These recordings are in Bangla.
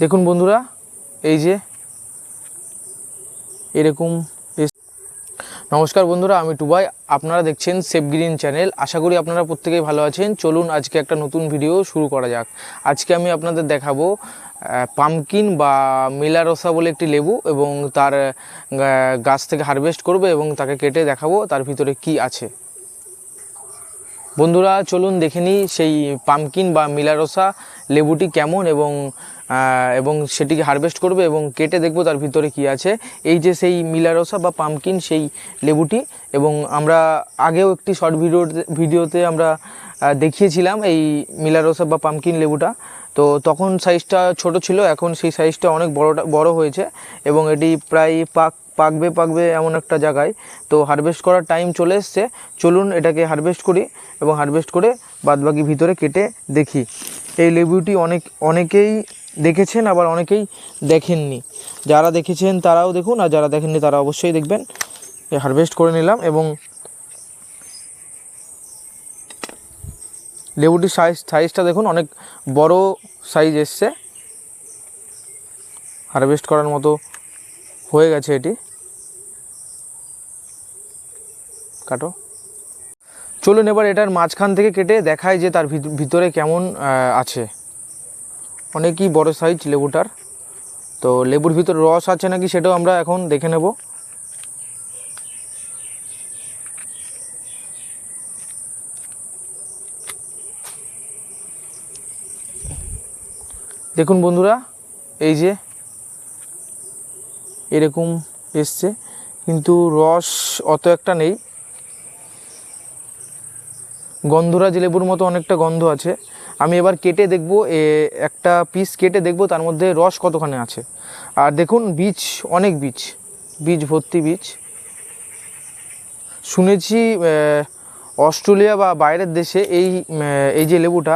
দেখুন বন্ধুরা, এই যে এরকম। নমস্কার বন্ধুরা, আমি টুবাই। আপনারা দেখছেন সেভ গ্রিন চ্যানেল। আশা করি আপনারা প্রত্যেকেই ভালো আছেন। চলুন আজকে একটা নতুন ভিডিও শুরু করা যাক। আজকে আমি আপনাদের দেখাবো পামকিন বা মিলারোসা বলে একটি লেবু, এবং তার গাছ থেকে হারভেস্ট করবে এবং তাকে কেটে দেখাবো তার ভিতরে কি আছে। বন্ধুরা চলুন দেখে নিই সেই পামকিন বা মিলারোসা লেবুটি কেমন, এবং সেটিকে হারভেস্ট করবে এবং কেটে দেখবো তার ভিতরে কি আছে। এই যে সেই মিলারোসা বা পামকিন, সেই লেবুটি। এবং আমরা আগেও একটি শর্ট ভিডিওতে আমরা দেখিয়েছিলাম এই মিলারোসা বা পামকিন লেবুটা। তো তখন সাইজটা ছোট ছিল, এখন সেই সাইজটা অনেক বড় হয়েছে এবং এটি প্রায় পাকবে এমন একটা জায়গায়। তো হারভেস্ট করার টাইম চলে এসছে। চলুন এটাকে হারভেস্ট করি এবং হারভেস্ট করে বাদবাকি ভিতরে কেটে দেখি। এই লেবুটি অনেকেই দেখেছেন, আবার অনেকেই দেখেননি। যারা দেখেছেন তারাও দেখুন, আর যারা দেখেননি তারা অবশ্যই দেখবেন। হারভেস্ট করে নিলাম এবং লেবুটির সাইজটা দেখুন, অনেক বড় সাইজ এসছে। হারভেস্ট করার মতো হয়ে গেছে এটি। কাটো। চলুন এবার এটার মাঝখান থেকে কেটে দেখায় যে তার ভিতরে কেমন আছে। অনেকই বড় সাইজ লেবুটার। তো লেবুর ভিতরে রস আছে নাকি সেটাও আমরা এখন দেখে নেব। দেখুন বন্ধুরা, এই যে এরকম এসছে, কিন্তু রস অত একটা নেই। গন্ধরাজ লেবুর মতো অনেকটা গন্ধ আছে। আমি এবার কেটে দেখব, একটা পিস কেটে দেখব তার মধ্যে রস কতখানি আছে। আর দেখুন বীজ, অনেক বীজ ভর্তি বীজ। শুনেছি অস্ট্রেলিয়া বা বাইরের দেশে এই যে লেবুটা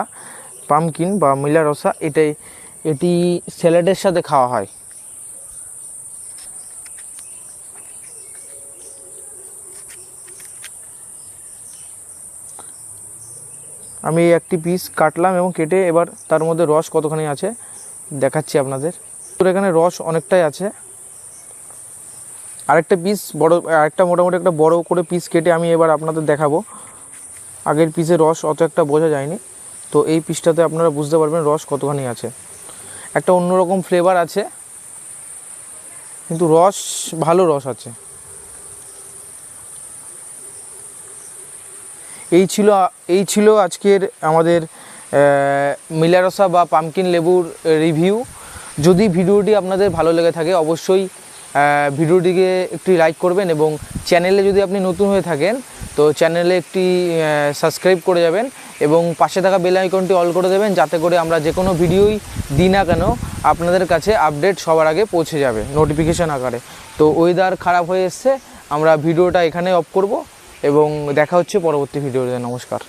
পামকিন বা মিলারোসা, এটি স্যালাডের সাথে খাওয়া হয়। আমি একটি পিস কাটলাম এবং কেটে এবার তার মধ্যে রস কতখানি আছে দেখাচ্ছি আপনাদের। তো এখানে রস অনেকটাই আছে। আরেকটা পিস মোটামুটি একটা বড় করে পিস কেটে আমি এবার আপনাদের দেখাবো। আগের পিসে রস অত একটা বোঝা যায়নি, তো এই পিসটাতে আপনারা বুঝতে পারবেন রস কতখানি আছে। একটা অন্যরকম ফ্লেভার আছে, কিন্তু ভালো রস আছে। এই ছিল আজকের আমাদের মিলারোসা বা পামকিন লেবুর রিভিউ। যদি ভিডিওটি আপনাদের ভালো লেগে থাকে অবশ্যই ভিডিওটিকে একটি লাইক করবেন, এবং চ্যানেলে যদি আপনি নতুন হয়ে থাকেন তো চ্যানেলে একটি সাবস্ক্রাইব করে যাবেন, এবং পাশে থাকা বেল আইকনটি অল করে দেবেন, যাতে করে আমরা যে কোনো ভিডিওই দিই না কেন আপনাদের কাছে আপডেট সবার আগে পৌঁছে যাবে নোটিফিকেশান আকারে। তো ওয়েদার খারাপ হয়ে এসছে, আমরা ভিডিওটা এখানে অফ করব এবং দেখা হচ্ছে পরবর্তী ভিডিওতে। নমস্কার।